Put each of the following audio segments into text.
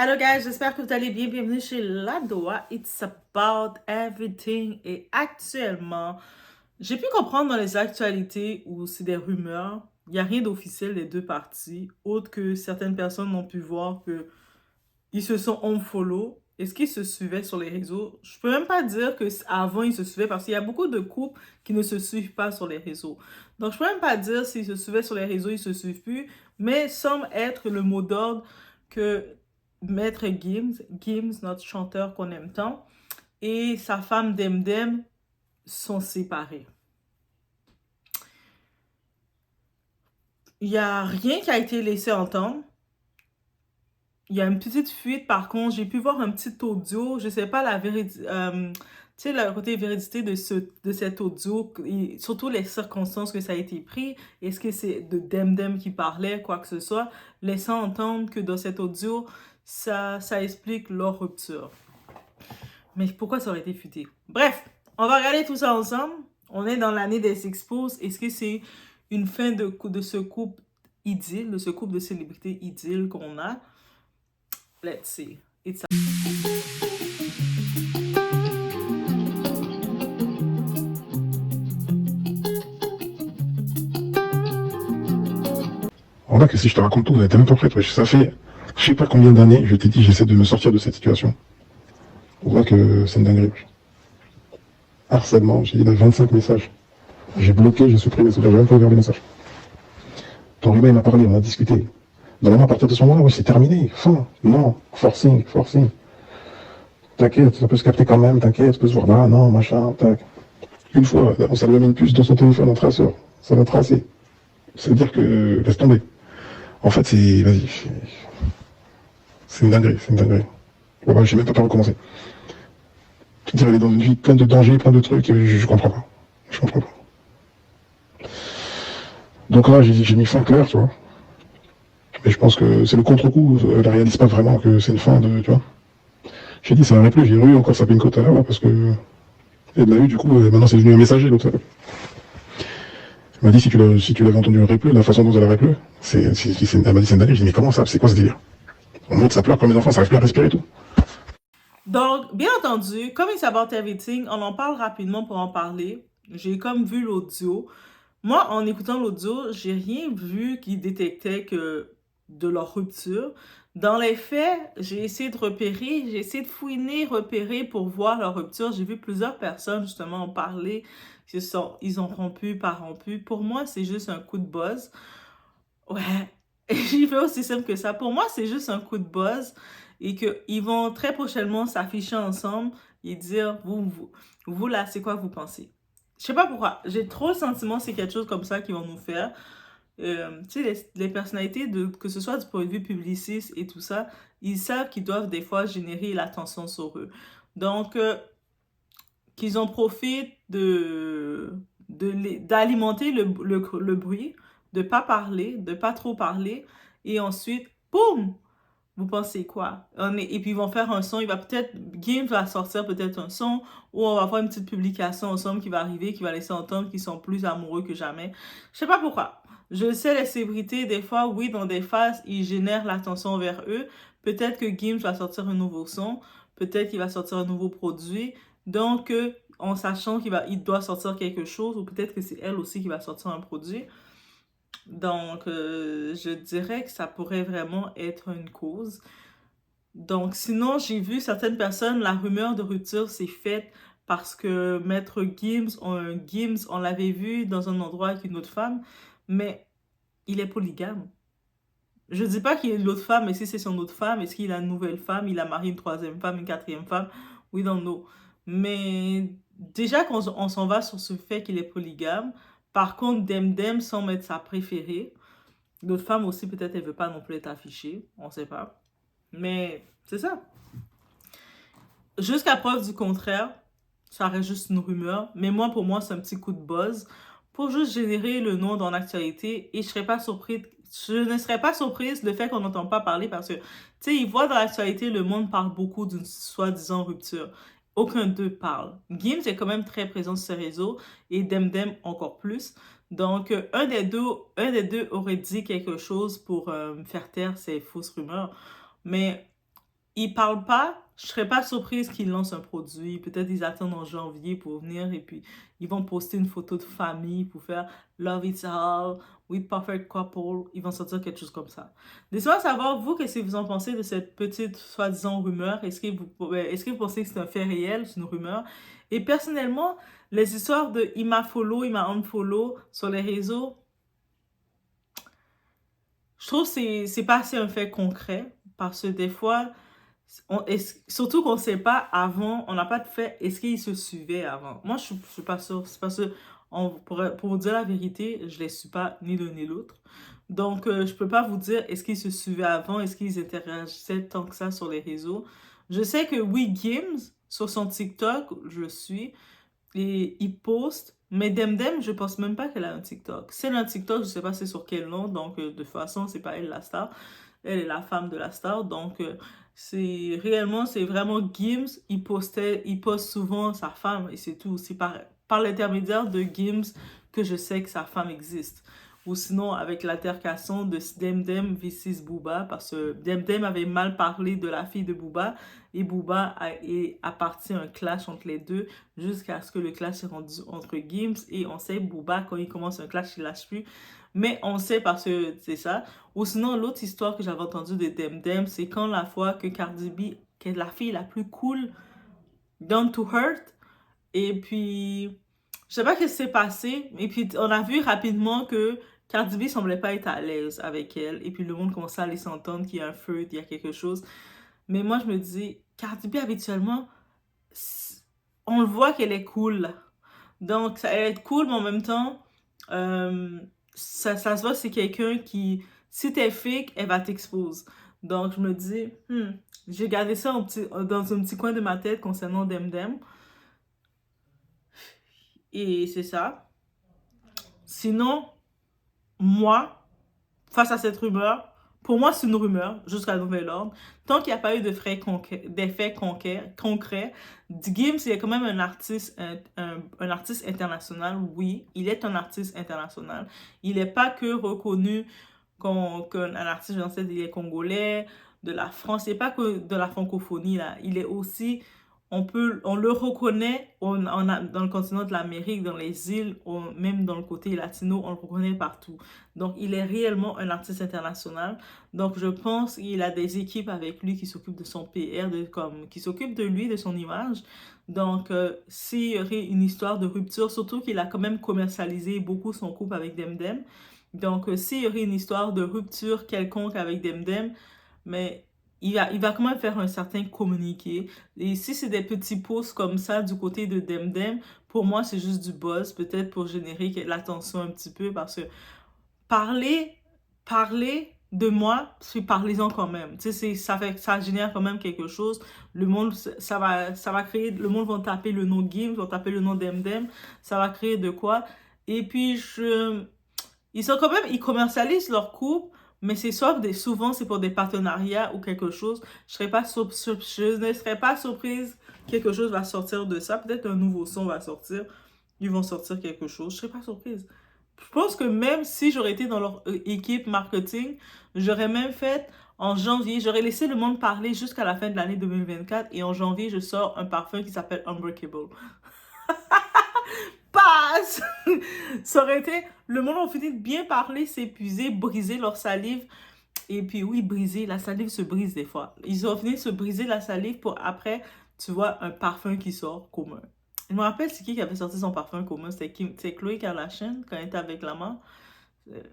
Hello guys, j'espère que vous allez bien. Bienvenue chez Ladoa. It's about everything. Et actuellement, j'ai pu comprendre dans les actualités où c'est des rumeurs. Il n'y a rien d'officiel des deux parties, autre que certaines personnes ont pu voir que ils se sont unfollow. Est-ce qu'ils se suivaient sur les réseaux? Je peux même pas dire que avant ils se suivaient parce qu'il y a beaucoup de couples qui ne se suivent pas sur les réseaux. Donc je peux même pas dire s'ils se suivaient sur les réseaux, ils se suivent plus, mais semble être le mot d'ordre que Maître Gims, notre chanteur qu'on aime tant, et sa femme Demdem sont séparés. Il n'y a rien qui a été laissé entendre. Il y a une petite fuite, par contre, j'ai pu voir un petit audio, je sais pas la vérité, tu sais, le côté véridité de cet audio, et surtout les circonstances que ça a été pris, est-ce que c'est de Demdem qui parlait, quoi que ce soit, laissant entendre que dans cet audio, ça explique leur rupture. Mais pourquoi ça aurait été fuité? Bref, on va regarder tout ça ensemble. On est dans l'année des expos. Est-ce que c'est une fin de ce couple idylle, de ce couple de célébrités idylle qu'on a? Let's see. It's Voilà que si je te raconte tout, t'es même pas prête, wesh. Ça fait, je sais pas combien d'années, je t'ai dit, j'essaie de me sortir de cette situation. On voit que c'est une dinguerie, wesh. Harcèlement, j'ai dit, il a 25 messages. J'ai bloqué, j'ai supprimé, j'ai même pas ouvert les messages. Ton il m'a parlé, on a discuté. Normalement, à partir de ce moment-là, oui, c'est terminé. Fin. Non. Forcing, forcing. T'inquiète, ça peut se capter quand même, t'inquiète, ça peut se voir là, non, machin, tac. Une fois, on s'est allumé une puce dans son téléphone en traceur. Ça va tracer. C'est-à-dire que, laisse tomber. En fait, c'est, vas-y, c'est une dinguerie, c'est une dinguerie. Voilà, j'ai même pas pu recommencer. C'est-à-dire, elle est dans une vie pleine de dangers, plein de trucs, et je comprends pas. Je comprends pas. Donc là, j'ai mis fin clair, tu vois. Mais je pense que c'est le contre-coup, elle réalise pas vraiment que c'est une fin de, tu vois. J'ai dit, ça n'arrête plus, j'ai eu encore sa pinko tout à l'heure, parce que, elle l'a eu, du coup, maintenant c'est devenu un messager, l'autre. Elle m'a dit, si tu l'avais entendu un replay, la façon dont elle a replay, elle m'a dit, c'est une dinguerie. J'ai dit, mais comment ça, c'est quoi ce délire? En mode, ça pleure comme les enfants, ça arrive plus à respirer et tout. Donc, bien entendu, comme it's about everything, on en parle rapidement pour en parler. J'ai comme vu l'audio. Moi, en écoutant l'audio, j'ai rien vu qui détectait que de leur rupture. Dans les faits, j'ai essayé de repérer, j'ai essayé de fouiner, repérer pour voir leur rupture. J'ai vu plusieurs personnes justement en parler. Ils ont rompu, pas rompu. Pour moi, c'est juste un coup de buzz. Ouais, j'y vais aussi simple que ça. Pour moi, c'est juste un coup de buzz et qu'ils vont très prochainement s'afficher ensemble et dire, vous là, c'est quoi vous pensez? Je sais pas pourquoi. J'ai trop le sentiment que c'est quelque chose comme ça qu'ils vont nous faire. Tu sais, les personnalités, que ce soit du point de vue publiciste et tout ça, ils savent qu'ils doivent des fois générer l'attention sur eux. Donc, qu'ils en profitent d'alimenter le bruit, de pas parler, de pas trop parler, et ensuite, boum! Vous pensez quoi? Et puis ils vont faire un son, Game va sortir peut-être un son, ou on va faire une petite publication ensemble qui va arriver, qui va laisser entendre qu'ils sont plus amoureux que jamais. Je sais pas pourquoi. Je sais, les célébrités, des fois, oui, dans des phases, ils génèrent l'attention vers eux. Peut-être que Gims va sortir un nouveau son, peut-être qu'il va sortir un nouveau produit. Donc, en sachant il doit sortir quelque chose, ou peut-être que c'est elle aussi qui va sortir un produit. Donc, je dirais que ça pourrait vraiment être une cause. Donc, sinon, j'ai vu certaines personnes, la rumeur de rupture s'est faite parce que Maître Gims, on l'avait vu dans un endroit avec une autre femme, mais il est polygame. Je dis pas qu'il est l'autre femme, mais si c'est son autre femme, est-ce qu'il a une nouvelle femme, il a marié une troisième femme, une quatrième femme? We don't know. Mais déjà qu'on s'en va sur ce fait qu'il est polygame, par contre, Demdem semble être sa préférée. L'autre femme aussi, peut-être, elle veut pas non plus être affichée, on sait pas. Mais c'est ça. Jusqu'à preuve du contraire, ça reste juste une rumeur. Mais moi, pour moi, c'est un petit coup de buzz pour juste générer le nom dans l'actualité. Et je ne serais pas surprise le fait qu'on n'entend pas parler parce que, tu sais, ils voient dans l'actualité, le monde parle beaucoup d'une soi-disant rupture. Aucun d'eux parle. Gims est quand même très présent sur ses réseaux et Demdem encore plus. Donc, un des deux aurait dit quelque chose pour faire taire ces fausses rumeurs. Mais ils parlent pas, je serais pas surprise qu'ils lancent un produit. Peut-être ils attendent en janvier pour venir et puis ils vont poster une photo de famille pour faire Love It's All, with Perfect Couple. Ils vont sortir quelque chose comme ça. Laissez-moi savoir, vous, qu'est-ce que vous en pensez de cette petite soi-disant rumeur? Est-ce que vous pensez que c'est un fait réel, c'est une rumeur? Et personnellement, les histoires de il m'a follow, il m'a unfollow sur les réseaux, je trouve que c'est pas assez un fait concret parce que des fois, surtout qu'on ne sait pas avant, on n'a pas de fait, est-ce qu'ils se suivaient avant? Moi, je suis pas sûre. C'est parce que, pour vous dire la vérité, je les suis pas ni l'un ni l'autre. Donc, je peux pas vous dire est-ce qu'ils se suivaient avant, est-ce qu'ils interagissaient tant que ça sur les réseaux. Je sais que oui, Games, sur son TikTok, je le suis, et il poste, mais Demdem, je pense même pas qu'elle a un TikTok. Si elle a un TikTok, je sais pas c'est sur quel nom, donc de toute façon, c'est pas elle la star. Elle est la femme de la star, donc c'est vraiment Gims, il poste souvent sa femme, et c'est tout. C'est par l'intermédiaire de Gims que je sais que sa femme existe. Ou sinon, avec l'altercation de Demdem vs Booba, parce que Demdem avait mal parlé de la fille de Booba, et Booba a parti un clash entre les deux, jusqu'à ce que le clash est rendu entre Gims, et on sait, Booba, quand il commence un clash, il lâche plus. Mais on sait parce que c'est ça. Ou sinon, l'autre histoire que j'avais entendue de Demdem, c'est quand la fois que Cardi B, qui est la fille la plus cool, Down to Earth, et puis, je sais pas ce qui s'est passé, et puis on a vu rapidement que Cardi B semblait pas être à l'aise avec elle, et puis le monde commençait à aller s'entendre qu'il y a un feu, qu'il y a quelque chose. Mais moi, je me dis, Cardi B, habituellement, on le voit qu'elle est cool. Donc, ça elle est cool, mais en même temps, euh, ça se voit, c'est quelqu'un qui, si t'es fake, elle va t'exposer. Donc, je me dis, j'ai gardé ça dans un petit coin de ma tête concernant Demdem. Et c'est ça. Sinon, moi, face à cette rumeur, pour moi, c'est une rumeur jusqu'à nouvel ordre. Tant qu'il n'y a pas eu d'effets concrets, Gims, il est quand même un artiste, un artiste international. Oui, il est un artiste international. Il n'est pas que reconnu qu'un artiste, je sais, il est congolais, de la France. Il n'est pas que de la francophonie, là. Il est aussi on le reconnaît dans le continent de l'Amérique, dans les îles, même dans le côté latino, on le reconnaît partout. Donc, il est réellement un artiste international. Donc, je pense qu'il a des équipes avec lui qui s'occupent de son PR, qui s'occupent de lui, de son image. Donc, s'il y aurait une histoire de rupture, surtout qu'il a quand même commercialisé beaucoup son couple avec Demdem. Donc, s'il y aurait une histoire de rupture quelconque avec Demdem, mais il va quand même faire un certain communiqué. Et si c'est des petits posts comme ça du côté de Demdem, pour moi, c'est juste du buzz, peut-être pour générer l'attention un petit peu, parce que parler, parler de moi, c'est parlez-en quand même. Tu sais, ça génère quand même quelque chose. Le monde, ça va créer, le monde va taper le nom Gims, va taper le nom Demdem, ça va créer de quoi. Et puis, ils sont quand même, ils commercialisent leur couple, mais souvent c'est pour des partenariats ou quelque chose. Je ne serais pas surprise que quelque chose va sortir de ça. Peut-être un nouveau son va sortir. Ils vont sortir quelque chose. Je serais pas surprise. Je pense que même si j'aurais été dans leur équipe marketing, j'aurais même fait en janvier, j'aurais laissé le monde parler jusqu'à la fin de l'année 2024 et en janvier, je sors un parfum qui s'appelle Unbreakable. Passe! Ça aurait été, le monde a fini de bien parler, s'épuiser, briser leur salive. Et puis oui, briser, la salive se brise des fois. Ils ont fini de se briser la salive pour après, tu vois, un parfum qui sort commun. Je me rappelle, c'est qui avait sorti son parfum commun? C'est Khloé Kardashian quand elle était avec la main.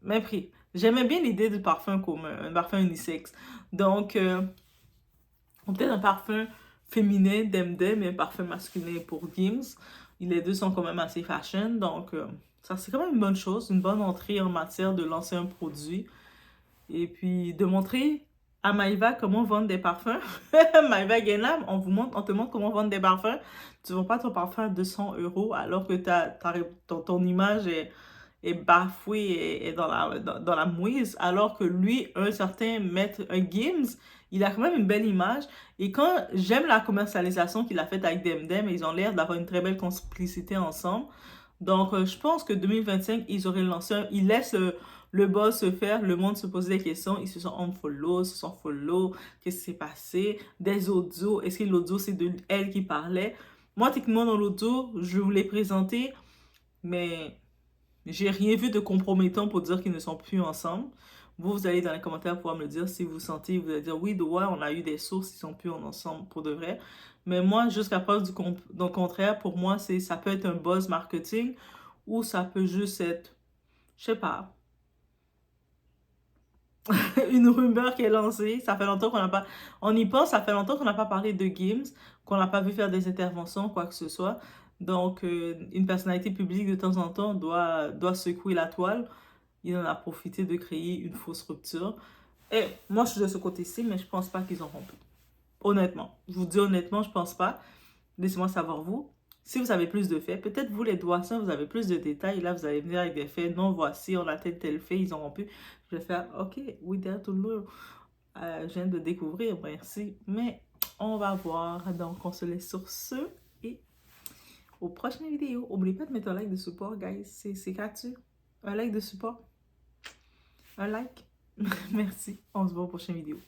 Mais pris. J'aimais bien l'idée du parfum commun, un parfum unisexe. Donc, peut-être un parfum féminin d'Emdem et un parfum masculin pour Gims. Les deux sont quand même assez fashion, donc ça c'est quand même une bonne chose, une bonne entrée en matière de lancer un produit. Et puis de montrer à Maïva comment vendre des parfums. Maïva Guénam, on te montre comment vendre des parfums. Tu ne vends pas ton parfum à 200 € alors que ton image est bafouée et est dans la mouise, alors que lui, un certain maître, un Gims, il a quand même une belle image. Et quand j'aime la commercialisation qu'il a faite avec Demdem, ils ont l'air d'avoir une très belle complicité ensemble. Donc, je pense que 2025, ils auraient lancé ils laissent le buzz se fait, le monde se pose des questions, ils se sont unfollow, se sont follow, qu'est-ce qui s'est passé, des audios, est-ce que l'audio c'est de elle qui parlait? Moi, techniquement, dans l'audio, je vous l'ai présenté, mais j'ai rien vu de compromettant pour dire qu'ils ne sont plus ensemble. Vous allez dans les commentaires pouvoir me le dire si vous sentez, vous allez dire oui, ouais, on a eu des sources, ils sont plus ensemble pour de vrai. Mais moi, jusqu'à preuve du contraire, pour moi, ça peut être un buzz marketing ou ça peut juste être, je sais pas, une rumeur qui est lancée. Ça fait longtemps qu'on n'a pas, on y pense, ça fait longtemps qu'on n'a pas parlé de Gims, qu'on n'a pas vu faire des interventions, quoi que ce soit. Donc, une personnalité publique de temps en temps doit secouer la toile. Il en a profité de créer une fausse rupture. Et moi, je suis de ce côté-ci, mais je pense pas qu'ils ont rompu. Honnêtement. Je vous dis honnêtement, je pense pas. Laissez-moi savoir vous. Si vous avez plus de faits, peut-être vous les Doissons, vous avez plus de détails. Là, vous allez venir avec des faits. Non, voici, on a tel fait, ils ont rompu. Je vais faire, ok, we dare to learn. Je viens de découvrir, merci. Mais on va voir. Donc, on se laisse sur ce. Et aux prochaines vidéos. N'oubliez pas de mettre un like de support, guys. C'est gratuit. Un like de support. Un like. Merci. On se voit aux prochaines vidéos.